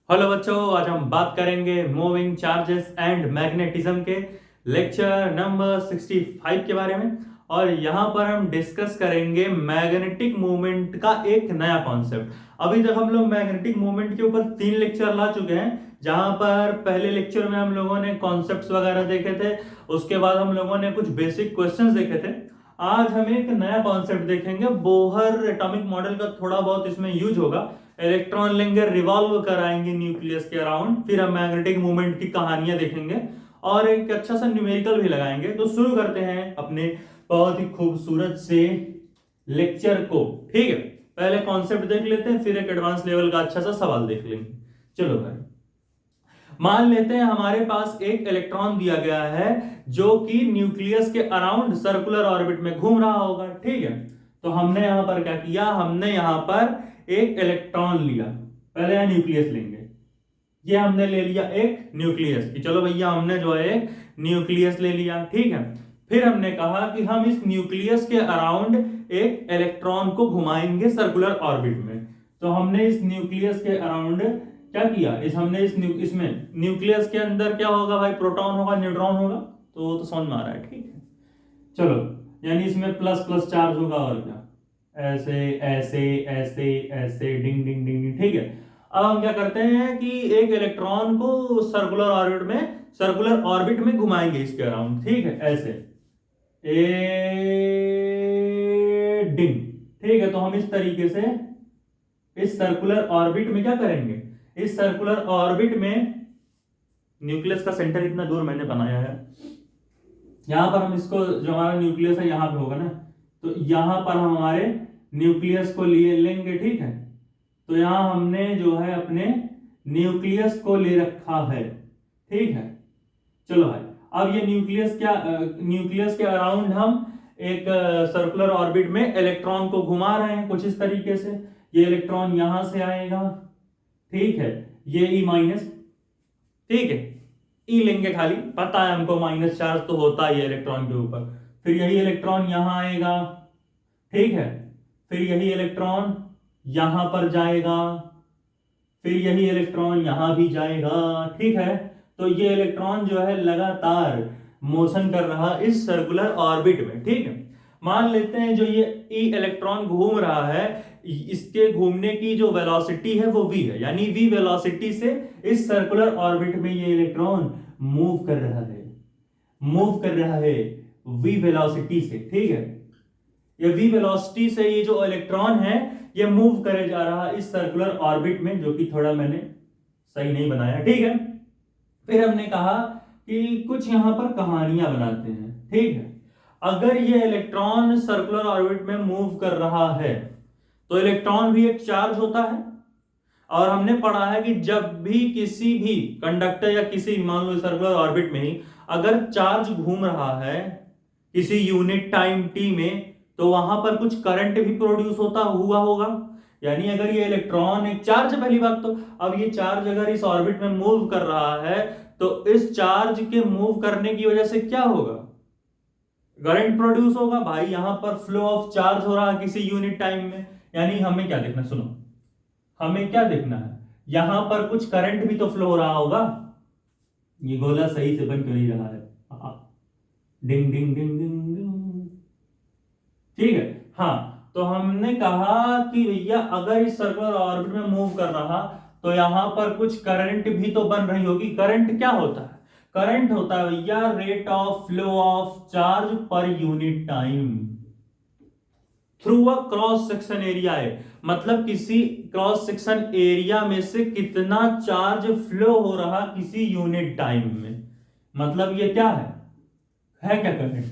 Hello बच्चों, आज हम बात करेंगे मूविंग चार्जेस एंड मैग्नेटिज्म के लेक्चर नंबर 65 के बारे में। और यहाँ पर हम डिस्कस करेंगे मैग्नेटिक मूवमेंट का एक नया कॉन्सेप्ट। अभी तक हम लोग मैग्नेटिक मूवमेंट के ऊपर 3 लेक्चर ला चुके हैं, जहां पर पहले लेक्चर में हम लोगों ने कॉन्सेप्ट्स वगैरह देखे थे, उसके बाद हम लोगों ने कुछ बेसिक क्वेश्चंस देखे थे। आज हम एक नया कॉन्सेप्ट देखेंगे, बोहर एटॉमिक मॉडल का थोड़ा बहुत इसमें यूज होगा। इलेक्ट्रॉन लेंगे, रिवॉल्व कराएंगे न्यूक्लियस के अराउंड, फिर हम मैग्नेटिक मूवमेंट की कहानियां देखेंगे और एक अच्छा सा न्यूमेरिकल भी लगाएंगे। तो शुरू करते हैं अपने बहुत ही खूबसूरत से लेक्चर को। ठीक है, पहले कॉन्सेप्ट देख लेते हैं, फिर एक एडवांस लेवल का अच्छा सा सवाल देख लेंगे। चलो भाई, मान लेते हैं हमारे पास एक इलेक्ट्रॉन दिया गया है जो कि न्यूक्लियस के अराउंड सर्कुलर ऑर्बिट में घूम रहा होगा। ठीक है, तो हमने यहां पर क्या किया, हमने यहां पर एक इलेक्ट्रॉन लिया। पहले यहां न्यूक्लियस लेंगे, ये हमने ले लिया एक न्यूक्लियस की। चलो भैया, हमने जो है एक न्यूक्लियस ले लिया। ठीक है, फिर हमने कहा कि हम इस न्यूक्लियस के अराउंड एक इलेक्ट्रॉन को घुमाएंगे सर्कुलर ऑर्बिट में। तो हमने इस न्यूक्लियस के अराउंड क्या किया, हमने इसमें न्यूक्लियस के अंदर क्या होगा भाई, प्रोटॉन होगा, न्यूट्रॉन होगा। तो वो तो समझ में आ रहा है। ठीक है, चलो, यानी इसमें प्लस प्लस चार्ज होगा और क्या, ऐसे ऐसे ऐसे ऐसे, डिंग डिंग डिंग डिंग। ठीक है, अब हम क्या करते हैं कि एक इलेक्ट्रॉन को सर्कुलर ऑर्बिट में घुमाएंगे इसके अराउंड। ठीक है, ऐसे ए डिंग। ठीक है, तो हम इस तरीके से इस सर्कुलर ऑर्बिट में क्या करेंगे, इस सर्कुलर ऑर्बिट में न्यूक्लियस का सेंटर इतना दूर मैंने बनाया है, यहां पर हम इसको, जो हमारा न्यूक्लियस है यहां पे होगा ना, तो यहां पर हम हमारे न्यूक्लियस को लिए लेंगे। ठीक है, तो यहां हमने जो है अपने न्यूक्लियस को ले रखा है। ठीक है, चलो भाई, अब ये न्यूक्लियस के अराउंड हम एक सर्कुलर ऑर्बिट में इलेक्ट्रॉन को घुमा रहे हैं कुछ इस तरीके से। ये इलेक्ट्रॉन यहां से आएगा। ठीक है, ये ई माइनस। ठीक है, ई लेंगे, खाली पता है हमको माइनस चार्ज तो होता ही है इलेक्ट्रॉन के ऊपर। फिर यही इलेक्ट्रॉन यहां आएगा। ठीक है, फिर यही इलेक्ट्रॉन यहां पर जाएगा, फिर यही इलेक्ट्रॉन यहां भी जाएगा। ठीक है, तो ये इलेक्ट्रॉन जो है लगातार मोशन कर रहा इस सर्कुलर ऑर्बिट में। ठीक है, मान लेते हैं जो ये ई इलेक्ट्रॉन घूम रहा है, इसके घूमने की जो वेलोसिटी है वो v है, यानी v वेलोसिटी से इस सर्कुलर ऑर्बिट में ये इलेक्ट्रॉन मूव कर रहा है, v वेलोसिटी से। ठीक है, ये v वेलोसिटी से ये जो इलेक्ट्रॉन है ये मूव करे जा रहा है इस सर्कुलर ऑर्बिट में, जो कि थोड़ा मैंने सही नहीं बनाया। ठीक है, फिर हमने कहा कि कुछ यहां पर कहानियां बनाते हैं। ठीक है, अगर ये इलेक्ट्रॉन सर्कुलर ऑर्बिट में मूव कर रहा है तो इलेक्ट्रॉन भी एक चार्ज होता है। और हमने पढ़ा है कि जब भी किसी भी कंडक्टर या किसी, मान लो सर्कुलर ऑर्बिट में ही अगर चार्ज घूम रहा है किसी यूनिट टाइम टी में, तो वहां पर कुछ करंट भी प्रोड्यूस हुआ होगा। यानी अगर ये इलेक्ट्रॉन एक चार्ज है, पहली बात तो, अब ये चार्ज अगर इस ऑर्बिट में मूव कर रहा है तो इस चार्ज के मूव करने की वजह से क्या होगा, करंट प्रोड्यूस होगा भाई। यहां पर फ्लो ऑफ चार्ज हो रहा है किसी यूनिट टाइम में, यानी हमें क्या देखना, सुनो, हमें क्या देखना है, यहां पर कुछ करंट भी तो फ्लो हो रहा होगा। ये गोला सही से बन क्यों नहीं रहा है, डिंग डिंग डिंग डिंग डिंग। ठीक है, हाँ, तो हमने कहा कि भैया अगर इस सर्कुलर ऑर्बिट में मूव कर रहा तो यहां पर कुछ करंट भी तो बन रही होगी। करंट क्या होता है, करंट होता है भैया rate of flow of charge per unit time through a cross section area है। मतलब किसी क्रॉस सेक्शन एरिया में से कितना चार्ज फ्लो हो रहा किसी यूनिट टाइम में, मतलब ये क्या है क्या करंट,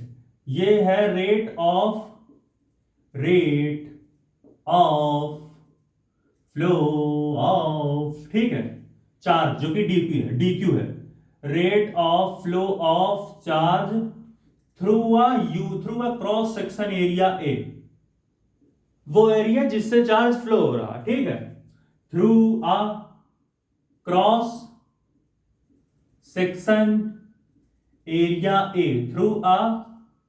ये है रेट ऑफ फ्लो ऑफ, ठीक है, चार्ज, जो कि डीक्यू है, rate of flow of charge through a cross section area A, वो एरिया जिससे चार्ज फ्लो हो रहा। ठीक है, through a cross section area A, through a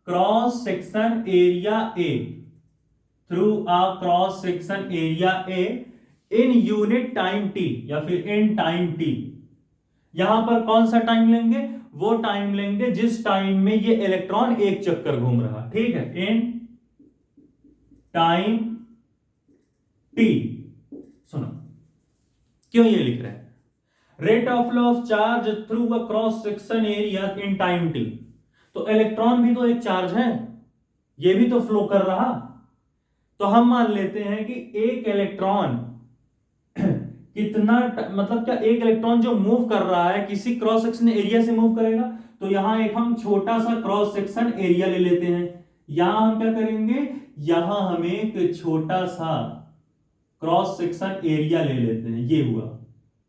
cross section area A, through a cross section area A, in unit time T या फिर in time T. यहां पर कौन सा टाइम लेंगे? वो टाइम लेंगे जिस टाइम में ये इलेक्ट्रॉन एक चक्कर घूम रहा, ठीक है, इन टाइम टी। सुनो क्यों ये लिख रहे हैं, rate of flow of charge through a cross section area in time T. तो इलेक्ट्रॉन भी तो एक चार्ज है, ये भी तो फ्लो कर रहा। तो हम मान लेते हैं कि एक इलेक्ट्रॉन कितना मतलब क्या, एक इलेक्ट्रॉन जो मूव कर रहा है किसी क्रॉस सेक्शन एरिया से मूव करेगा। तो यहां एक हम छोटा सा क्रॉस सेक्शन एरिया ले लेते हैं। यहां हम क्या करेंगे, यहां हम एक छोटा सा क्रॉस सेक्शन एरिया ले लेते हैं, ये हुआ,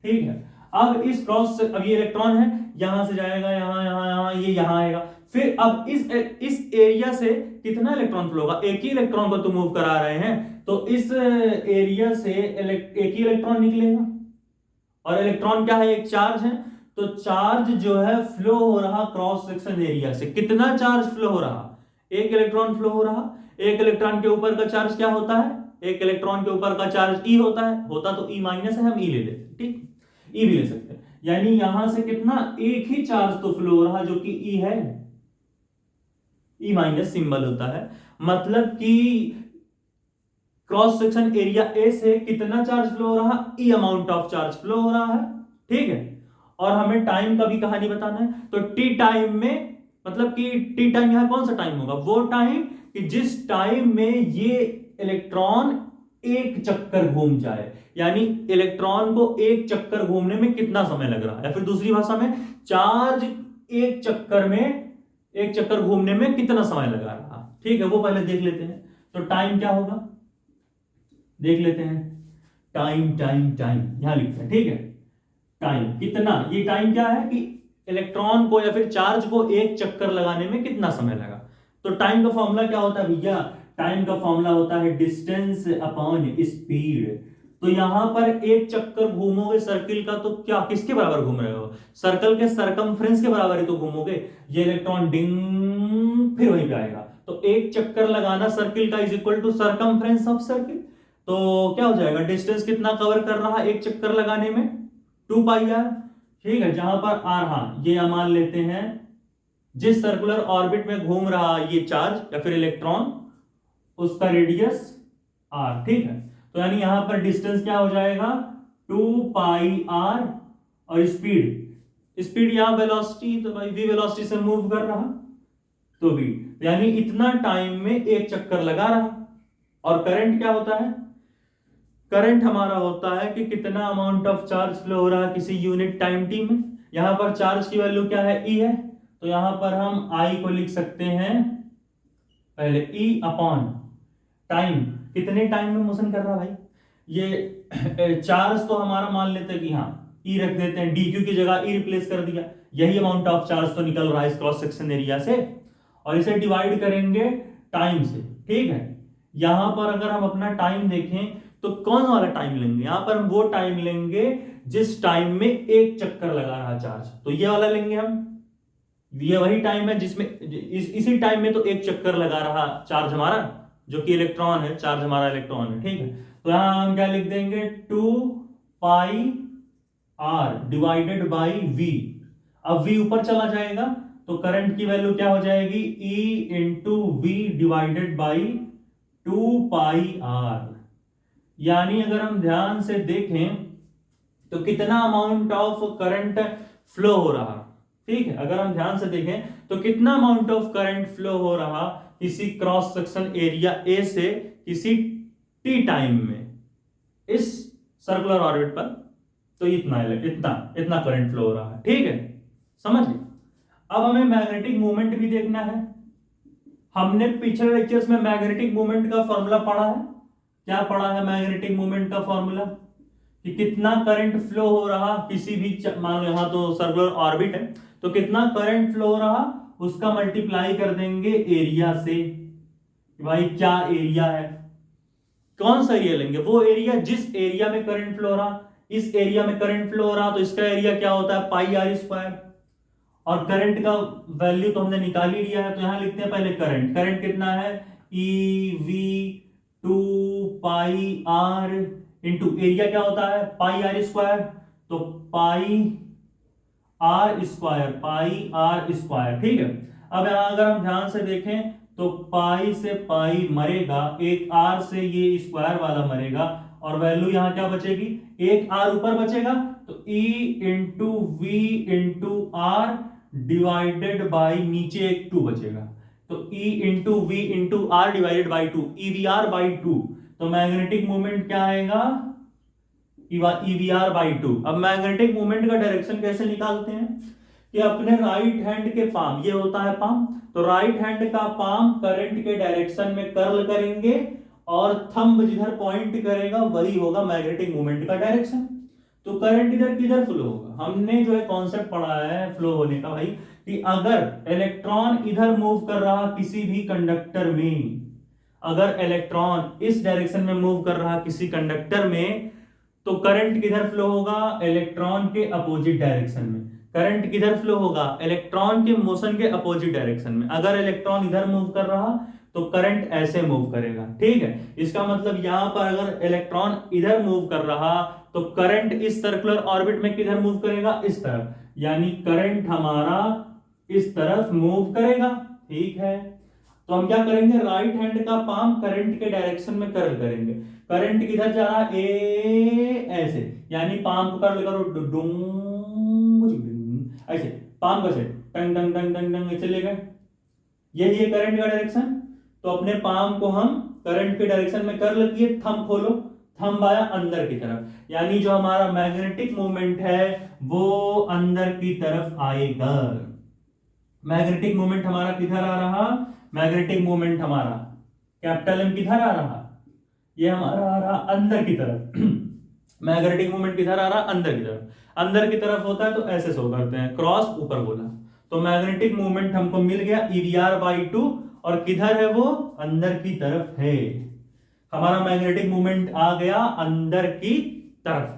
ठीक है। अब इस क्रॉस, अब ये इलेक्ट्रॉन है, यहां से जाएगा यहां यहां यहां, ये यहां आएगा। फिर अब इस एरिया से कितना इलेक्ट्रॉन फ्लो होगा? एक ही इलेक्ट्रॉन को तो मूव करा रहे हैं, तो इस एरिया से एक ही इलेक्ट्रॉन निकलेगा। और इलेक्ट्रॉन क्या है? एक चार्ज है। तो चार्ज जो है फ्लो हो रहा क्रॉस सेक्शन एरिया से। कितना चार्ज फ्लो हो रहा? एक इलेक्ट्रॉन फ्लो हो रहा। एक इलेक्ट्रॉन के ऊपर का चार्ज क्या होता है? एक इलेक्ट्रॉन के ऊपर का चार्ज ई होता है, होता तो ई माइनस है, हम ई ले लेते हैं, ठीक, ई भी ले सकते हैं। यानी यहां से कितना, एक ही चार्ज तो फ्लो हो रहा जो कि ई है, ई माइनस सिंबल होता है। मतलब कि क्रॉस सेक्शन एरिया ए से कितना चार्ज फ्लो हो रहा? ई अमाउंट ऑफ चार्ज फ्लो हो रहा है, ठीक है। और हमें टाइम का भी कहानी बताना है। तो टी टाइम में, मतलब कि टी टाइम यहां कौन सा टाइम होगा? वो टाइम कि जिस टाइम में ये इलेक्ट्रॉन एक चक्कर घूम जाए। यानी इलेक्ट्रॉन को एक चक्कर घूमने में कितना समय लग रहा है, या फिर दूसरी भाषा में चार्ज एक चक्कर में, एक चक्कर घूमने में कितना समय लगा रहा, ठीक है, वो पहले देख लेते हैं। तो टाइम क्या होगा देख लेते हैं। टाइम टाइम टाइम यहां लिखते हैं, ठीक है। टाइम कितना, ये टाइम क्या है कि इलेक्ट्रॉन को या फिर चार्ज को एक चक्कर लगाने में कितना समय लगा। तो टाइम का फॉर्मूला क्या होता है भैया? टाइम का फॉर्मूला होता है डिस्टेंस अपॉन स्पीड। तो यहां पर एक चक्कर घूमोगे सर्किल का, तो क्या किसके बराबर घूम रहे हो? सर्कल के सरकमफ्रेंस के बराबर ही तो घूमोगे। ये इलेक्ट्रॉन डिंग फिर वहीं पे आएगा। तो एक चक्कर लगाना सर्किल का is equal to circumference of circle. तो क्या हो जाएगा, डिस्टेंस कितना कवर कर रहा एक चक्कर लगाने में? 2πr, ठीक है। जहां पर आर, हाँ ये मान लेते हैं जिस सर्कुलर ऑर्बिट में घूम रहा ये चार्ज या फिर इलेक्ट्रॉन, उसका रेडियस आर, ठीक है। तो यानी यहां पर डिस्टेंस क्या हो जाएगा? 2πr। और स्पीड, स्पीड यहां वेलोसिटी, तो भाई v वेलोसिटी से मूव कर रहा, तो v, यानी इतना टाइम में एक चक्कर लगा रहा। और करंट क्या होता है? करंट हमारा होता है कि कितना अमाउंट ऑफ चार्ज फ्लो हो रहा है किसी यूनिट टाइम टी में। यहां पर चार्ज की वैल्यू क्या है? ई है। तो यहां पर हम आई को लिख सकते हैं पहले ई अपॉन टाइम, कितने टाइम में मोशन कर रहा भाई। ये चार्ज तो हमारा मान लेते हैं कि हाँ ई रख देते हैं, डी क्यू की जगह ई रिप्लेस कर दिया। यही अमाउंट ऑफ चार्ज तो निकल रहा है इस क्रॉस सेक्शन एरिया से, और इसे डिवाइड करेंगे टाइम से, ठीक है। यहां पर अगर हम अपना टाइम देखें तो कौन वाला टाइम लेंगे? यहां पर हम वो टाइम लेंगे जिस टाइम में एक चक्कर लगा रहा चार्ज, तो ये वाला लेंगे हम। ये वही टाइम है जिसमें इसी टाइम में तो एक चक्कर लगा रहा चार्ज हमारा, जो कि इलेक्ट्रॉन है, चार्ज हमारा इलेक्ट्रॉन है, ठीक है। तो यहां हम क्या लिख देंगे? 2πr divided by v। अब v ऊपर चला जाएगा तो करंट की वैल्यू क्या हो जाएगी? E into V divided by 2πr। यानी अगर हम ध्यान से देखें तो कितना अमाउंट ऑफ करंट फ्लो हो रहा, ठीक है। अगर हम ध्यान से देखें तो कितना अमाउंट ऑफ करंट फ्लो हो रहा किसी क्रॉस सेक्शन एरिया ए से किसी टी टाइम में इस सर्कुलर ऑर्बिट पर, तो इतना इतना इतना करंट फ्लो हो रहा है, ठीक है, समझ गए। अब हमें मैग्नेटिक मूवमेंट भी देखना है। हमने पिछले लेक्चर्स में मैग्नेटिक मूवमेंट का फॉर्मूला पढ़ा है। क्या पढ़ा है मैग्नेटिक मूवमेंट का फॉर्मूला? कि कितना करंट फ्लो हो रहा किसी भी, मान लो यहां तो सर्कुलर ऑर्बिट है, तो कितना करंट फ्लो हो रहा उसका मल्टीप्लाई कर देंगे एरिया से। भाई क्या एरिया है, कौन सा एरिया लेंगे? वो एरिया जिस एरिया में करंट फ्लो हो रहा। इस एरिया में करंट फ्लो हो रहा तो इसका एरिया क्या होता है? पाई आर स्क्वायर। और करंट का वैल्यू तो हमने निकाल ही लिया है, तो यहां लिखते हैं पहले करंट। करंट कितना है? E V 2πr into area क्या होता है पाई आर स्क्वायर, तो पाई आर स्क्वायर, ठीक है। अब यहां अगर हम ध्यान से देखें तो पाई से पाई मरेगा, एक आर से ये स्क्वायर वाला मरेगा, और वैल्यू यहां क्या बचेगी, एक आर ऊपर बचेगा, तो E into V into R divided by नीचे एक 2 बचेगा, तो E into V into R divided by 2, EVR by 2। तो मैग्नेटिक मोमेंट क्या आएगा, EVR बाई 2। अब मैग्नेटिक मोमेंट का डायरेक्शन कैसे निकालते हैं कि अपने राइट हैंड के पाम, ये होता है पाम, तो राइट हैंड का पाम करंट के डायरेक्शन में कर्ल करेंगे और थंब जिधर पॉइंट करेगा वही होगा मैग्नेटिक मोमेंट का डायरेक्शन। तो करंट इधर किधर फ्लो होगा, हमने जो है कॉन्सेप्ट पढ़ा है फ्लो होने का भाई, कि अगर इलेक्ट्रॉन इधर मूव कर रहा किसी भी कंडक्टर में, अगर इलेक्ट्रॉन इस डायरेक्शन में मूव कर रहा किसी कंडक्टर में, तो करंट किधर फ्लो होगा, इलेक्ट्रॉन के अपोजिट डायरेक्शन में। करंट किधर फ्लो होगा, इलेक्ट्रॉन के मोशन के अपोजिट डायरेक्शन में। अगर इलेक्ट्रॉन इधर मूव कर रहा तो करंट ऐसे मूव करेगा, ठीक है। इसका मतलब यहां पर अगर इलेक्ट्रॉन इधर मूव कर रहा तो करंट इस सर्कुलर ऑर्बिट में किधर मूव करेगा, इस तरफ, यानी करंट हमारा इस तरफ मूव करेगा, ठीक है। तो हम क्या करेंगे, राइट हैंड का पाम करंट के डायरेक्शन में कर्ल करेंगे। करंट किधर जा रहा है, ऐसे, यानी पाम को कर्ल करो ऐसे, पाम को ऐसे टंग टंग टंग टंग टंग चले गए, यही है करंट का डायरेक्शन। तो अपने पाम को हम करंट के डायरेक्शन में कर्ल किए, थंब खोलो, थंब आया अंदर की तरफ, यानी जो हमारा मैग्नेटिक मोमेंट है वो अंदर की तरफ आएगा। मैग्नेटिक मोमेंट हमारा किधर आ रहा, मैग्नेटिक मोमेंट हमारा कैपिटल एम किधर आ रहा, ये हमारा आ रहा अंदर की तरफ। मैग्नेटिक मोमेंट किधर आ रहा, अंदर की तरफ। अंदर की तरफ होता है तो ऐसे शो करते हैं, क्रॉस ऊपर बोला। तो मैग्नेटिक मोमेंट हमको मिल गया EVR बाई 2, और किधर है वो, अंदर की तरफ है। हमारा मैग्नेटिक मोमेंट आ गया अंदर की तरफ,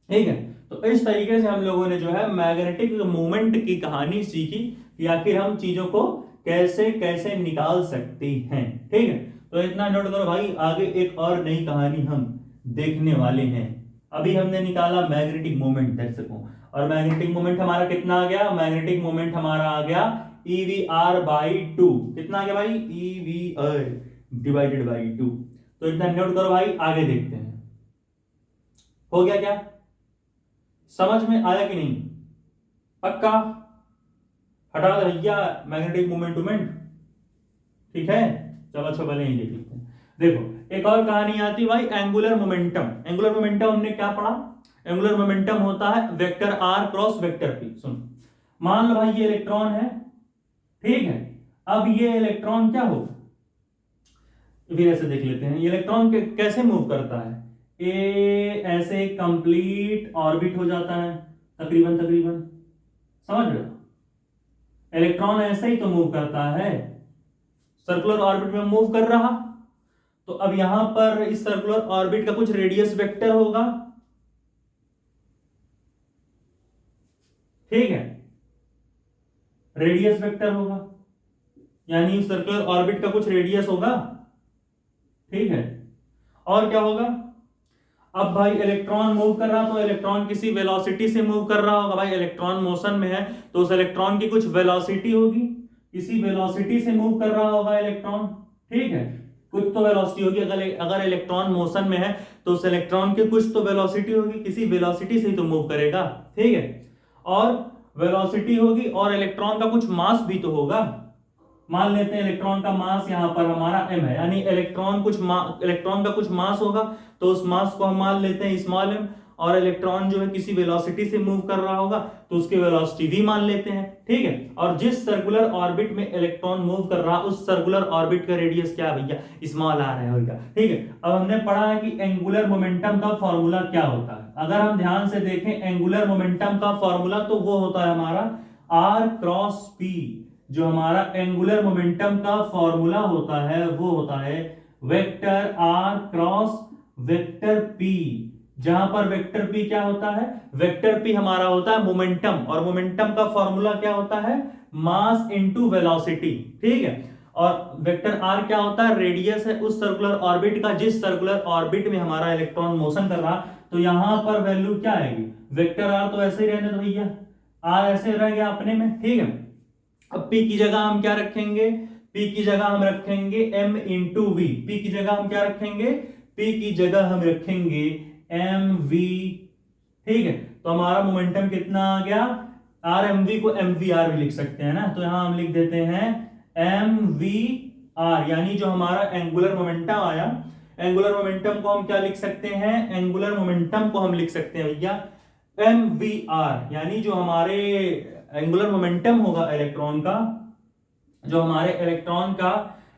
ठीक है। तो इस तरीके से हम लोगों ने जो है मैग्नेटिक मोमेंट की कहानी सीखी कि आखिर हम चीजों को कैसे कैसे निकाल सकते हैं, ठीक है। तो इतना नोट करो भाई, आगे एक और नई कहानी हम देखने वाले हैं। अभी हमने निकाला मैग्नेटिक मोमेंट दर्शकों, और मैग्नेटिक मोमेंट हमारा कितना आ गया, मैग्नेटिक मोमेंट हमारा आ गया EVR बाई 2। कितना आ गया भाई, EVR डिवाइडेड बाई 2। तो इतना नोट करो भाई, आगे देखते हैं। हो गया क्या, समझ में आया कि नहीं, पक्का, हटा दो भैया मैग्नेटिक मोमेंट, ठीक है। चलो अच्छा पहले ही देख लेते हैं। देखो एक और कहानी आती है भाई, एंगुलर मोमेंटम। एंगुलर मोमेंटम हमने क्या पढ़ा, एंगुलर मोमेंटम होता है vector R cross vector P। सुन, मान लो भाई ये इलेक्ट्रॉन है, ठीक है। अब ये इलेक्ट्रॉन क्या हो, फिर ऐसे देख लेते हैं, ये इलेक्ट्रॉन कैसे मूव करता है, ऐसे कंप्लीट ऑर्बिट हो जाता है तकरीबन तकरीबन, समझ रहे हो। इलेक्ट्रॉन ऐसे ही तो मूव करता है, सर्कुलर ऑर्बिट में मूव कर रहा। तो अब यहां पर इस सर्कुलर ऑर्बिट का कुछ रेडियस वेक्टर होगा, ठीक है, रेडियस वेक्टर होगा, यानी सर्कुलर ऑर्बिट का कुछ रेडियस होगा, ठीक है। और क्या होगा, अब भाई इलेक्ट्रॉन मूव कर रहा तो इलेक्ट्रॉन किसी वेलोसिटी से मूव कर रहा होगा, भाई इलेक्ट्रॉन मोशन में है तो उस इलेक्ट्रॉन की कुछ वेलोसिटी होगी, किसी वेलोसिटी से मूव कर रहा होगा इलेक्ट्रॉन, ठीक है। कुछ तो वेलोसिटी होगी, अगर इलेक्ट्रॉन मोशन में है तो उस इलेक्ट्रॉन की कुछ तो वेलोसिटी होगी, किसी वेलोसिटी से ही तो मूव करेगा, ठीक है। और वेलोसिटी होगी और इलेक्ट्रॉन का कुछ मास भी तो होगा। मान लेते हैं इलेक्ट्रॉन का मास यहां पर हमारा m है, यानी इलेक्ट्रॉन का कुछ मास होगा, तो उस मास को हम मान लेते हैं स्मॉल m, और इलेक्ट्रॉन जो है किसी वेलोसिटी से मूव कर रहा होगा तो उसकी वेलोसिटी भी मान लेते हैं, ठीक है। और जिस सर्कुलर ऑर्बिट में इलेक्ट्रॉन मूव कर रहा उस सर्कुलर ऑर्बिट का रेडियस क्या है भैया, स्मॉल r है भैया, ठीक है। अब हमने पढ़ा है कि एंगुलर मोमेंटम का फॉर्मूला क्या होता है। अगर हम ध्यान से देखें एंगुलर मोमेंटम का फॉर्मूला तो वो होता है हमारा r क्रॉस p। जो हमारा एंगुलर मोमेंटम का फॉर्मूला होता है वो होता है vector r cross vector p, जहां पर वेक्टर p क्या होता है, वेक्टर p हमारा होता है मोमेंटम, और मोमेंटम का फॉर्मूला क्या होता है, मास इनटू वेलोसिटी, ठीक है। और वेक्टर आर क्या होता है, रेडियस है उस सर्कुलर ऑर्बिट का जिस सर्कुलर ऑर्बिट में हमारा इलेक्ट्रॉन मोशन कर रहा। तो यहां पर वैल्यू क्या आएगी, वेक्टर आर तो ऐसे ही रहने दो भैया, आर ऐसे रह गया अपने में, ठीक है। अब पी की जगह हम क्या रखेंगे, पी की जगह हम रखेंगे m इंटू वी, पी की जगह हम क्या रखेंगे, पी की जगह हम रखेंगे एम वी, ठीक है। तो हमारा मोमेंटम कितना आ गया, आर एम वी को एम वी आर भी लिख सकते हैं ना, तो यहां हम लिख देते हैं एम वी आर, यानी जो हमारा एंगुलर मोमेंटम आया, एंगुलर मोमेंटम को हम क्या लिख सकते हैं, एंगुलर मोमेंटम को हम लिख सकते हैं भैया एम वी आर, यानी जो हमारे एंगुलर मोमेंटम होगा इलेक्ट्रॉन का, जो हमारे इलेक्ट्रॉन का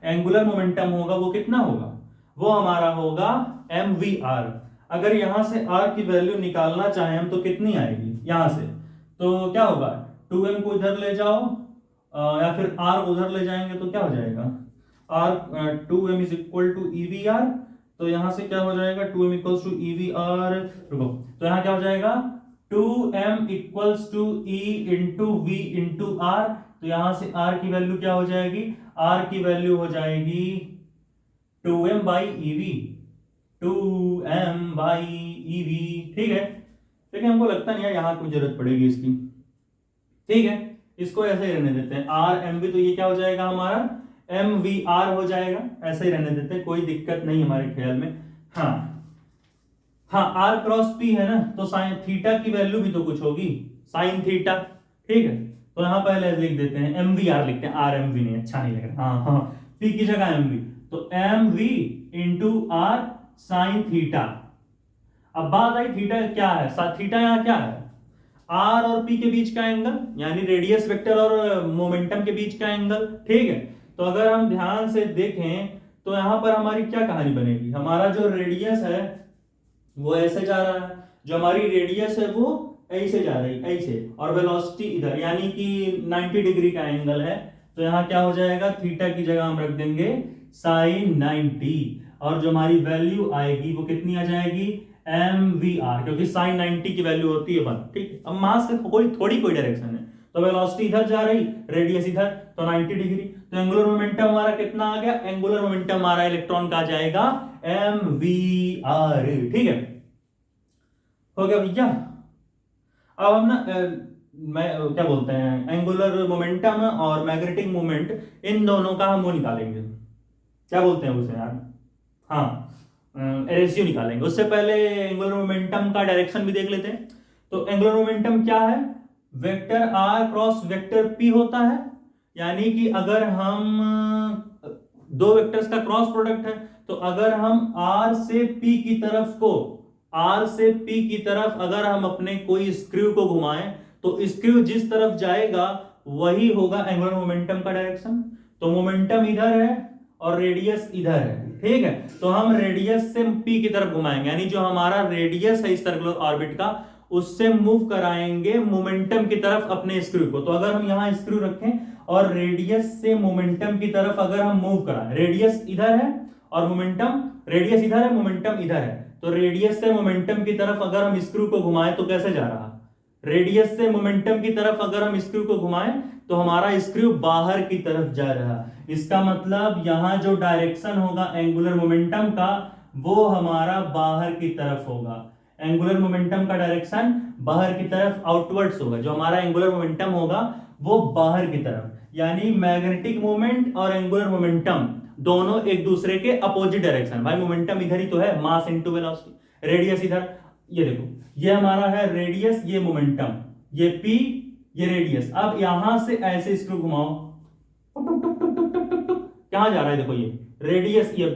एंगुलर मोमेंटम होगा वो कितना होगा, वो हमारा होगा एम वी आर। अगर यहां से आर की वैल्यू निकालना चाहें हम तो कितनी आएगी यहां से, तो क्या होगा 2m को इधर ले जाओ या फिर r उधर ले जाएंगे तो क्या हो जाएगा, r 2m is equal to E V R. तो यहां से क्या हो जाएगा 2m equals to E V R, रुको, तो यहां क्या हो जाएगा 2m equals to E into V into R. तो यहां से r की वैल्यू क्या हो जाएगी, r की वैल्यू हो जाएगी 2m by EV, 2m by EV, ठीक है। लेकिन हमको लगता नहीं है यहाँ कोई जरूरत पड़ेगी इसकी, ठीक है, इसको ऐसे ही रहने देते हैं आर एम वी। तो ये क्या हो जाएगा हमारा एम वी आर हो जाएगा, ऐसे ही रहने देते हैं, कोई दिक्कत नहीं हमारे ख्याल में। हाँ हाँ, आर क्रॉस पी है ना, तो साइन थीटा की वैल्यू भी तो कुछ होगी, साइन थीटा, ठीक है। तो यहां पहले लिख देते हैं एम वी आर लिखते हैं, आर एम वी नहीं, अच्छा नहीं लग रहा, हाँ हाँ, पी की जगह एम वी, तो M V into R sine theta. अब बात आई थीटा क्या है, थीटा यहाँ क्या है, आर और पी के बीच का एंगल, यानी रेडियस वेक्टर और मोमेंटम के बीच का एंगल, ठीक है। तो अगर हम ध्यान से देखें तो यहां पर हमारी क्या कहानी बनेगी, हमारा जो रेडियस है वो ऐसे जा रहा है, जो हमारी रेडियस है वो ऐसे जा रही है ऐसे, और वेलोसिटी इधर, यानी कि 90 डिग्री का एंगल है। तो यहाँ क्या हो जाएगा, थीटा की जगह हम रख देंगे साइन 90, और जो हमारी वैल्यू आएगी वो कितनी आ जाएगी एम वी आर, क्योंकि साइन 90 की वैल्यू होती है 1, ठीक है। अब मास का कोई डायरेक्शन है, तो वेलोसिटी इधर जा रही, रेडियस इधर, तो 90 डिग्री। तो एंगुलर मोमेंटम हमारा कितना आ गया, एंगुलर मोमेंटम हमारा इलेक्ट्रॉन का जाएगा एम वी आर, ठीक है, हो गया भैया। अब हम ना मैं क्या बोलते हैं, एंगुलर मोमेंटम और मैग्नेटिक मोमेंट, इन दोनों का हम वो निकालेंगे, क्या बोलते हैं उसे यार, हाँ रेशियो निकालेंगे। उससे पहले एंगुलर मोमेंटम का डायरेक्शन भी देख लेते हैं। तो एंगुलर मोमेंटम क्या है, vector R cross vector P होता है, यानी कि अगर हम दो वेक्टर्स का क्रॉस प्रोडक्ट है, तो अगर हम आर से पी की तरफ को, आर से पी की तरफ अगर हम अपने कोई स्क्रू को घुमाएं, तो स्क्रू जिस तरफ जाएगा वही होगा एंगुलर मोमेंटम का डायरेक्शन। तो मोमेंटम इधर है और रेडियस इधर है, ठीक है। तो हम रेडियस से पी की तरफ घुमाएंगे, यानी जो हमारा रेडियस है इस सर्कुलर ऑर्बिट का, उससे मूव कराएंगे मोमेंटम की तरफ अपने स्क्रू को। तो अगर हम यहां स्क्रू रखें और रेडियस से मोमेंटम की तरफ अगर हम मूव कराएं, रेडियस इधर है और मोमेंटम, रेडियस इधर है मोमेंटम इधर है, तो रेडियस से मोमेंटम की तरफ अगर हम स्क्रू को घुमाएं तो कैसे जा रहा, रेडियस से मोमेंटम की तरफ अगर हम स्क्रू को घुमाएं तो हमारा स्क्रू बाहर की तरफ जा रहा। इसका मतलब यहां जो डायरेक्शन होगा एंगुलर मोमेंटम का वो हमारा बाहर की तरफ होगा, एंगुलर मोमेंटम का डायरेक्शन बाहर की तरफ आउटवर्ड्स होगा, जो हमारा एंगुलर मोमेंटम होगा वो बाहर की तरफ। यानी मैग्नेटिक मोमेंट और एंगुलर मोमेंटम दोनों एक दूसरे के अपोजिट डायरेक्शन, भाई मोमेंटम इधर ही तो है, मास इनटू वेलोसिटी, रेडियस इधर, ये देखो ये हमारा है रेडियस, ये मोमेंटम, ये p, ये रेडियस। अब यहां से ऐसे स्क्रू घुमाओ, टुक टुक टुक टुक टुक टुक टुक, कहां जा रहा है, देखो ये रेडियस, ये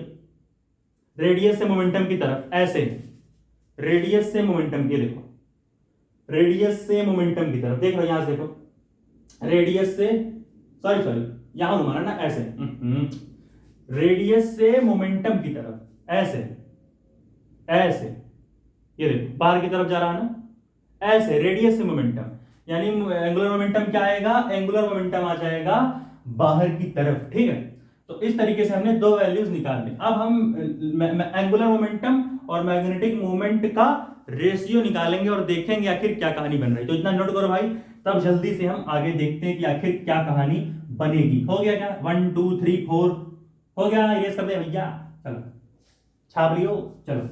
रेडियस से मोमेंटम की तरफ ऐसे, रेडियस से मोमेंटम की, देखो रेडियस से मोमेंटम की तरफ, देख लो यहां से, देखो रेडियस से, सॉरी यहां घुमाना ना ऐसे, रेडियस से मोमेंटम की तरफ ऐसे ऐसे, ये देखो बाहर की तरफ जा रहा है ना, ऐसे रेडियस से मोमेंटम, यानी एंगुलर मोमेंटम क्या आएगा, एंगुलर मोमेंटम आ जाएगा बाहर की तरफ, ठीक है। तो इस तरीके से हमने दो वैल्यूज निकाल ली। अब हम एंगुलर मोमेंटम और मैग्नेटिक मोमेंट का रेशियो निकालेंगे और देखेंगे आखिर क्या कहानी बन रही है। तो इतना नोट करो भाई, तब जल्दी से हम आगे देखते हैं कि आखिर क्या कहानी बनेगी। हो गया क्या, 1 2 3 4 हो गया, इरेज कर दे भैया, चलो छाप लियो, चलो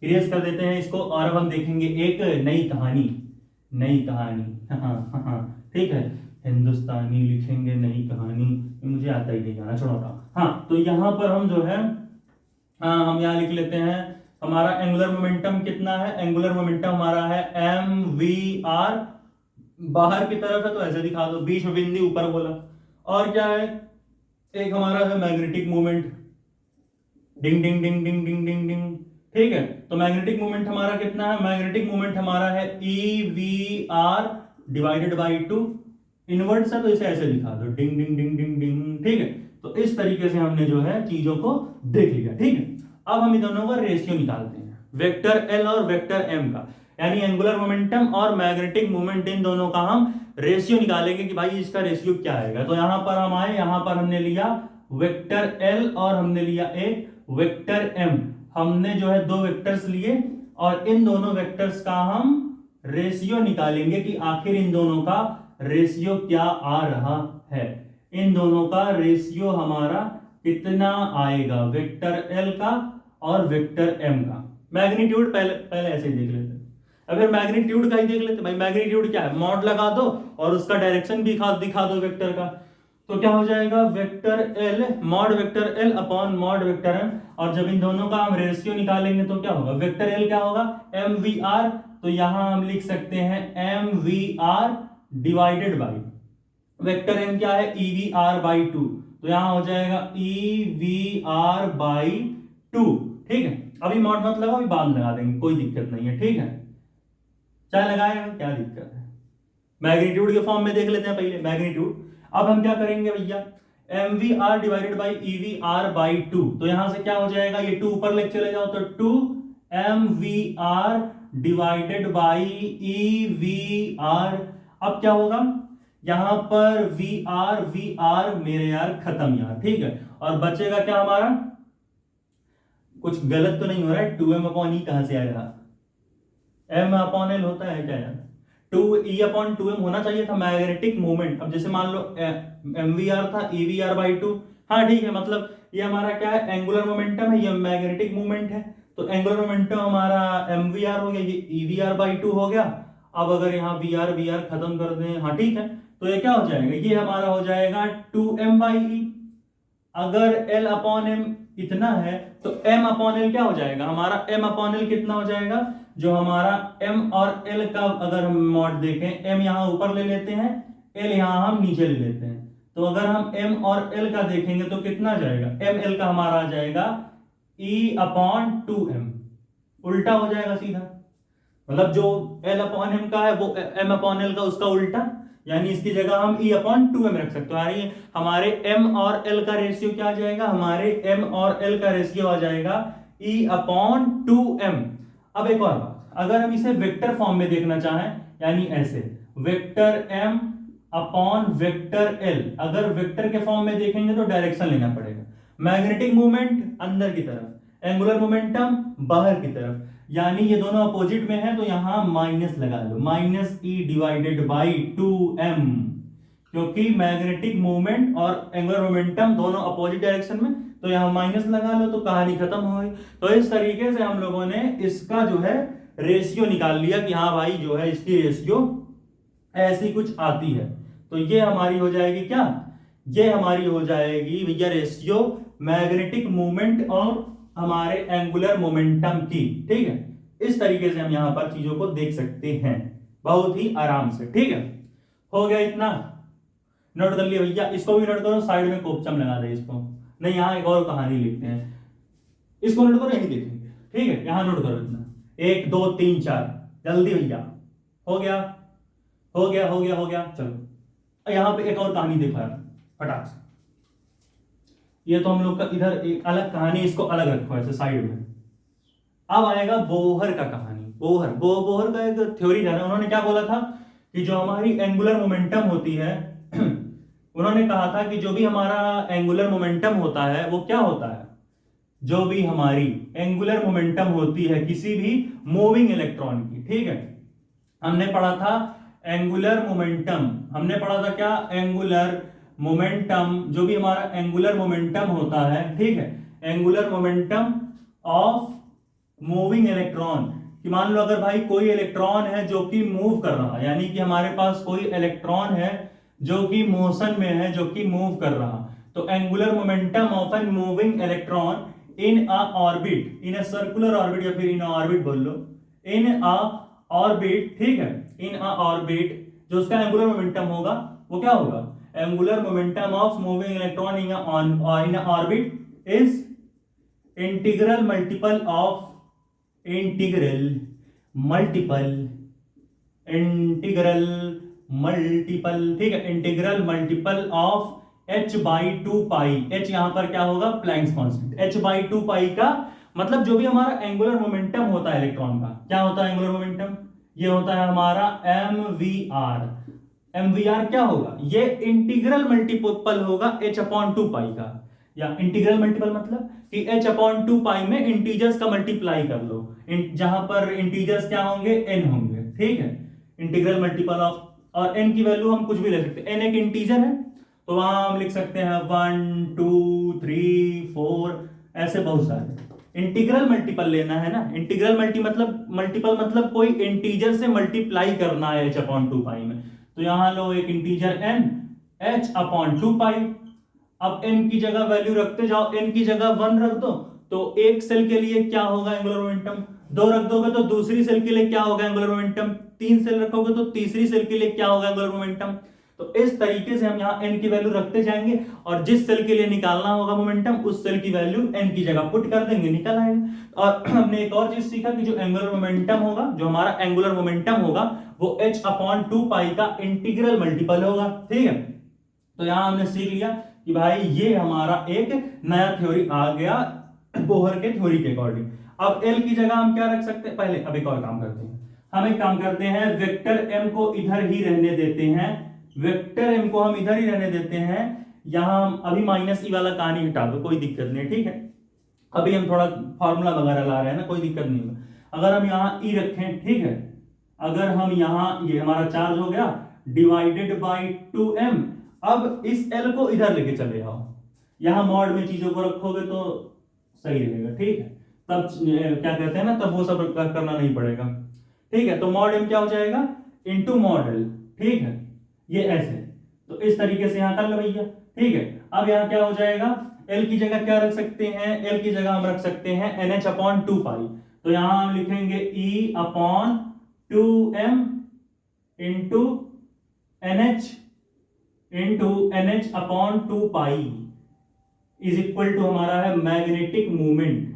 इरेज कर देते हैं इसको। और अब हम देखेंगे एक नई कहानी, नई कहानी ठीक है, हिंदुस्तानी लिखेंगे नई कहानी, मुझे आता ही नहीं गाना, छोड़ो हाँ। तो यहाँ पर हम जो है हम यहाँ लिख लेते हैं हमारा एंगुलर मोमेंटम कितना है, एंगुलर मोमेंटम हमारा है mvr, बाहर की तरफ है तो ऐसे दिखा दो, बीच में बिंदी ऊपर बोला। और क्या है, एक हमारा है मैग्नेटिक मोमेंट, डिंग डिंग डिंग डिंग डिंग डिंग डिंग, ठीक है। तो मैग्नेटिक मोमेंट हमारा कितना है, मैग्नेटिक मोमेंट हमारा है EVR डिवाइडेड बाई 2, इनवर्ट है तो इसे ऐसे दिखा दो, डिंग डिंग डिंग डिंग डिंग, ठीक है। तो इस तरीके से हमने जो है चीजों को देख लिया, ठीक है। अब हम इन दोनों का रेशियो निकालते हैं, वेक्टर L और वेक्टर M का, यानी एंगुलर मोमेंटम और मैग्नेटिक मोमेंट, इन दोनों का हम रेशियो निकालेंगे कि भाई इसका रेशियो क्या आएगा। तो यहां पर हम आए, यहां पर हमने लिया वेक्टर L और हमने लिया एक वेक्टर M, हमने जो है दो वेक्टर्स लिए और इन दोनों वेक्टर्स का हम रेशियो निकालेंगे कि आखिर इन दोनों का रेशियो क्या आ रहा है। इन दोनों का रेशियो हमारा कितना आएगा, वेक्टर L का और वेक्टर M का। मैग्नीट्यूड पहले ऐसे ही देख लेते हैं, अब फिर मैग्नीट्यूड का ही देख लेते भाई। मैग्नीट्यूड क्या है, मॉड लगा दो और उसका डायरेक्शन भी दिखा दो वेक्टर का। तो क्या हो जाएगा, vector L mod vector L upon mod vector M, और जब इन दोनों का हम रेशियो निकालेंगे तो क्या होगा, वेक्टर L क्या होगा mvr, तो यहां हम लिख सकते हैं mvr divided by vector M क्या है EVR बाई 2, तो यहां हो जाएगा EVR बाई 2, ठीक है। अभी मॉड मत लगाओ, अभी बाद में लगा देंगे, कोई दिक्कत नहीं है, ठीक है। चाहे लगाएगा, क्या दिक्कत है। मैग्नीट्यूड के फॉर्म में देख लेते हैं पहले मैग्नीट्यूड। अब हम क्या करेंगे भैया, mvr divided by EVR by 2, तो यहां से क्या हो जाएगा, ये 2 ऊपर लेके चले जाओ तो 2 mvr डिवाइडेड बाई EVR। अब क्या होगा, यहां पर VR मेरे यार खत्म यार, ठीक है। और बचेगा क्या हमारा, कुछ गलत तो नहीं हो रहा है, 2m अपॉन ई कहां से आएगा, m अपॉन l होता है क्या यार, 2e अपॉन 2m होना चाहिए था मैग्नेटिक मोमेंट। अब जैसे मान लो mvr था EVR बाई 2, हाँ ठीक है, मतलब ये हमारा क्या है, एंगुलर मोमेंटम है, ये मैग्नेटिक मोमेंट है, तो एंगुलर मोमेंटम हमारा mvr हो गया, ये EVR बाई 2 हो गया। अब अगर यहाँ VR खत्म कर दें, हाँ ठीक है, तो ये क्या हो जाएगा, ये हमारा हो जाएगा 2m बाई ई। अगर L अपॉन M इतना है तो M अपॉन L क्या हो जाएगा, हमारा M अपॉन L कितना हो जाएगा, जो हमारा M और L का अगर हम मॉड देखें, M यहां ऊपर ले लेते हैं, L यहां हम नीचे ले लेते हैं, तो अगर हम M और L का देखेंगे तो कितना जाएगा, ML का हमारा आ जाएगा E अपॉन 2M, उल्टा हो जाएगा सीधा, मतलब जो L अपॉन M का है वो M अपॉन L का उसका उल्टा, यानी इसकी जगह हम E अपॉन 2M रख सकते हैं। यानी हमारे M और L का रेशियो क्या आ जाएगा, हमारे M और L का रेशियो आ जाएगा E अपॉन 2M। अब एक और बात, अगर हम इसे वेक्टर फॉर्म में देखना चाहें, यानी ऐसे vector M upon vector L, अगर वेक्टर के फॉर्म में देखेंगे तो डायरेक्शन लेना पड़ेगा, मैग्नेटिक मूवमेंट अंदर की तरफ, एंगुलर मोमेंटम बाहर की तरफ, यानी ये दोनों अपोजिट में है तो यहां माइनस लगा लो, -E डिवाइडेड बाई 2M, क्योंकि मैग्नेटिक मूवमेंट और एंगुलर मोमेंटम दोनों अपोजिट डायरेक्शन में, तो यहां माइनस लगा लो तो कहानी खत्म हो गई। तो इस तरीके से हम लोगों ने इसका जो है रेशियो निकाल लिया कि हाँ भाई जो है इसकी रेशियो ऐसी कुछ आती है। तो ये हमारी हो जाएगी क्या, ये हमारी हो जाएगी भैया रेशियो मैग्नेटिक मूवमेंट और हमारे एंगुलर मोमेंटम की, ठीक है। इस तरीके से हम यहां पर चीजों को देख सकते हैं बहुत ही आराम से, ठीक है। हो गया इतना, नोट कर लिया भैया, इसको भी नोट करो, साइड में कोपचम लगा दे इसको, नहीं यहां एक और कहानी लिखते हैं, इसको नोट करो, यही देखेंगे, ठीक है। यहां नोट करो इतना, 1 2 3 4, जल्दी भैया, हो गया हो गया हो गया हो गया। चलो यहां पे एक और कहानी देखो यार फटाक से, ये तो हम लोग का इधर एक अलग कहानी, इसको अलग रखो ऐसे साइड में। अब आएगा बोहर का कहानी, बोहर का एक थ्योरी था, उन्होंने क्या बोला था कि जो हमारी एंगुलर मोमेंटम होती है उन्होंने कहा था कि जो भी हमारा एंगुलर मोमेंटम होता है वो क्या होता है, जो भी हमारी एंगुलर मोमेंटम होती है किसी भी मूविंग इलेक्ट्रॉन की, ठीक है। हमने पढ़ा था एंगुलर मोमेंटम, हमने पढ़ा था क्या, एंगुलर मोमेंटम, जो भी हमारा एंगुलर मोमेंटम होता है, ठीक है, angular momentum of moving electron, कि मान लो अगर भाई कोई इलेक्ट्रॉन है जो कि मूव कर रहा है, यानी कि हमारे पास कोई इलेक्ट्रॉन है जो कि मोशन में है, जो कि मूव कर रहा, तो angular momentum of an moving electron in a orbit, in a circular orbit या फिर इन ऑर्बिट बोल लो, इन अ ऑर्बिट, ठीक है, इन अ ऑर्बिट, जो उसका एंगुलर मोमेंटम होगा वो क्या होगा, angular momentum of moving electron in a orbit is integral multiple of integral multiple, ठीक है, integral multiple of h/2 pi. h यहां पर क्या होगा, प्लैंक्स कांस्टेंट, h/2 पाई का मतलब जो भी हमारा एंगुलर मोमेंटम होता है इलेक्ट्रॉन का, क्या होता है एंगुलर मोमेंटम, ये होता है हमारा mvr। mvr क्या होगा, ये इंटीग्रल मल्टीपल होगा h/2 पाई का, या इंटीग्रल मल्टीपल मतलब कि h/2 पाई में इंटीजर्स का मल्टीप्लाई कर लो, जहां पर इंटीजर्स क्या होंगे, n होंगे, ठीक है, इंटीग्रल मल्टीपल ऑफ, और n की वैल्यू हम कुछ भी ले सकते हैं, n एक इंटीजर है तो वहां हम लिख सकते हैं 1 2 3 4, ऐसे बहुत सारे। इंटीग्रल मल्टीपल लेना है ना, इंटीग्रल मल्टीपल मतलब कोई इंटीजर से मल्टीप्लाई करना है h/2 पाई में, तो यहां लो एक इंटीजर n h/2 पाई। अब n की जगह वैल्यू रखते जाओ, n की जगह 1 रख दो तो एक सेल के लिए क्या होगा एंगुलर मोमेंटम, 2 रख दोगे तो दूसरी सेल के लिए क्या होगा एंगुलर मोमेंटम, 3 सेल रखोगे तो तीसरी सेल के लिए क्या होगा एंगुलर मोमेंटम। तो इस तरीके से हम यहाँ n की वैल्यू रखते जाएंगे और जिस सेल के लिए निकालना होगा मोमेंटम उस सेल की वैल्यू n की जगह पुट कर देंगे, निकल आएगा। और हमने एक और चीज सीखा कि जो एंगुलर मोमेंटम होगा, जो हमारा एंगुलर मोमेंटम होगा वो h/2 पाई का इंटीग्रल मल्टीपल होगा, ठीक है। तो यहां हमने सीख लिया कि भाई ये हमारा एक नया थ्योरी आ गया बोहर के थ्योरी के अकॉर्डिंग। अब L की जगह हम क्या रख सकते हैं, पहले अब एक और काम करते हैं, हम एक काम करते हैं, वेक्टर m को इधर ही रहने देते हैं, वेक्टर m को हम इधर ही रहने देते हैं, यहां अभी -e वाला कहानी हटा दो, कोई दिक्कत नहीं, ठीक है, अभी हम थोड़ा फॉर्मूला वगैरह ला रहे हैं ना, कोई दिक्कत नहीं होगा। अगर हम यहाँ e रखें, ठीक है, अगर हम यहाँ, ये हमारा चार्ज हो गया डिवाइडेड बाई 2m, अब इस L को इधर लेके चले जाओ, यहां मॉड में चीजों को रखोगे तो सही रहेगा, ठीक है, तब क्या कहते हैं ना, तब वो सब करना नहीं पड़ेगा, ठीक है। तो मॉड m क्या हो जाएगा, इनटू मॉड L, ठीक है, ये ऐसे, तो इस तरीके से यहां कर लो भैया, ठीक है। अब यहां क्या हो जाएगा, L की जगह क्या रख सकते हैं, L की जगह हम रख सकते हैं NH/2 पाई, तो यहां हम लिखेंगे E/2m into NH/2 pi is equal to हमारा है मैग्नेटिक मूवमेंट।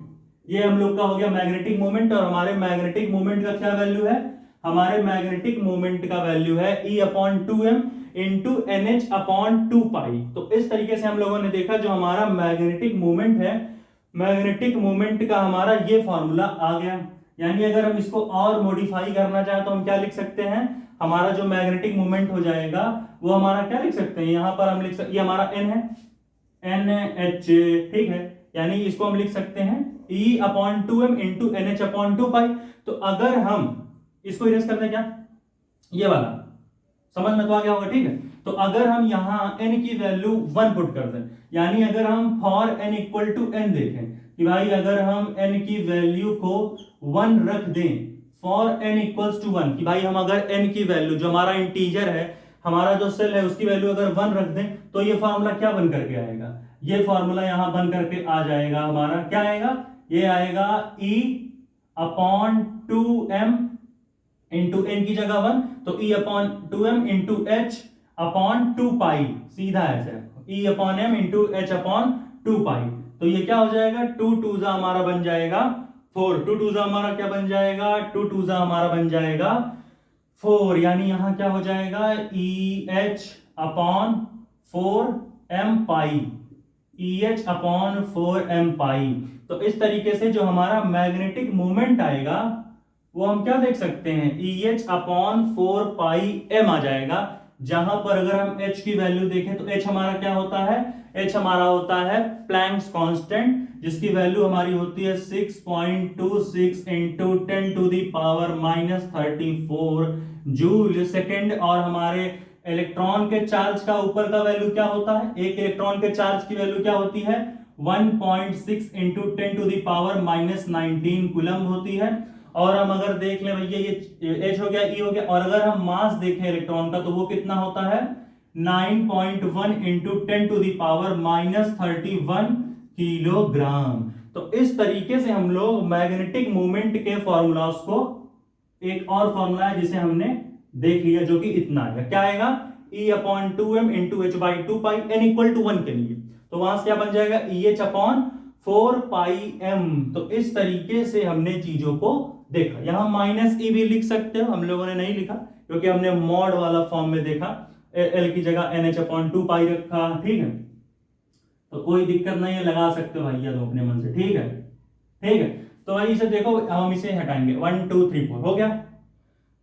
ये हम लोग का हो गया मैग्नेटिक मूवमेंट, और हमारे मैग्नेटिक मूवमेंट का क्या वैल्यू है, हमारे मैग्नेटिक मूवमेंट का वैल्यू है E/2m इंटू NH/2 पाई। तो इस तरीके से हम लोगों ने देखा जो हमारा मैग्नेटिक मूवमेंट है, मैग्नेटिक मूवमेंट का हमारा ये फॉर्मूला आ गया। यानी अगर हम इसको और मॉडिफाई करना चाहें तो हम क्या लिख सकते हैं, हमारा जो मैग्नेटिक मूवमेंट हो जाएगा वो हमारा क्या लिख सकते हैं, यहां पर हम लिख सकते, ये हमारा n है, NH, ठीक है, यानी इसको हम लिख सकते हैं E/2m इंटू NH/2 पाई। तो अगर हम इसको इरेज कर दें, क्या ये वाला समझ में तो आ गया होगा, ठीक है। तो अगर हम यहां n की वैल्यू 1 पुट कर दें, यानी अगर हम for n equal to n देखें कि भाई अगर हम n की वैल्यू को 1 रख दें फॉर n इक्वल्स टू 1, कि भाई हम अगर n की वैल्यू, जो हमारा इंटीजर है, हमारा जो सेल है, उसकी वैल्यू अगर 1 रख दें तो ये फॉर्मूला क्या बन करके आएगा, ये फॉर्मूला यहां बन करके आ जाएगा, हमारा क्या आएगा, ये आएगा E/2m इंटू n की जगह 1, तो E/2m इंटू H/2 पाई, सीधा ऐसे E/m इंटू H/2 पाई। तो ये क्या हो जाएगा, 2 2 हमारा बन जाएगा 4, 2 2 हमारा क्या बन जाएगा, 2 2 हमारा बन जाएगा 4, यानी यहां क्या हो जाएगा EH/4m पाई, EH/4m पाई। तो इस तरीके से जो हमारा मैग्नेटिक मूवमेंट आएगा वो हम क्या देख सकते हैं, EH/4 पाई m आ जाएगा, जहां पर अगर हम h की वैल्यू देखें तो h हमारा क्या होता है, h हमारा होता है प्लैंक्स कांस्टेंट, जिसकी वैल्यू हमारी होती है 6.26 इंटू 10⁻⁻34 जूल सेकेंड, और हमारे इलेक्ट्रॉन के चार्ज का ऊपर का वैल्यू क्या होता है, एक इलेक्ट्रॉन के चार्ज की वैल्यू क्या होती है 1.6 into 10 to the power -19 coulomb होती है। और हम अगर देख लें भैया ये H हो गया, E हो गया, और अगर हम मास देखें इलेक्ट्रॉन का तो वो कितना होता है 9.1 into 10 to the power -31 kilogram. तो इस तरीके से हम लोग मैग्नेटिक मोमेंट के फॉर्मूलास को, एक और फॉर्मूला है जिसे हमने देख लिया जो कि इतना आएगा, क्या आएगा E/2m into H/2 n equal to 1 के लिए, तो वहां से क्या बन जाएगा EH/4πm। तो इस तरीके से हमने चीजों को देखा। यहां -e भी लिख सकते हो, हम लोगों ने नहीं लिखा क्योंकि हमने मॉड वाला फॉर्म में देखा, L की जगह NH/2 रखा, ठीक है, तो कोई दिक्कत नहीं है, लगा सकते हो भैया तो अपने मन से, ठीक है, ठीक है। तो भाई इसे देखो, हम इसे हटाएंगे 1 2 3 4 हो गया,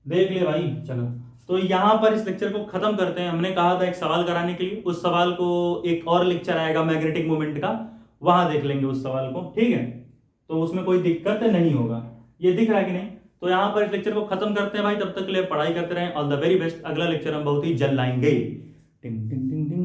देख ले भाई। चलो तो यहां पर इस लेक्चर को खत्म करते हैं। हमने कहा था एक सवाल कराने के लिए, उस सवाल को एक और लेक्चर आएगा मैग्नेटिक मोमेंट का, वहां देख लेंगे उस सवाल को, ठीक है, तो उसमें कोई दिक्कत नहीं होगा। ये दिख रहा है कि नहीं? तो यहां पर इस लेक्चर को खत्म करते हैं भाई, तब तक के लिए पढ़ाई करते रहें। All the very best. अगला लेक्चर हम बहुत ही जल्द लाएंगे। टिंग टिंग टिंग टिंग।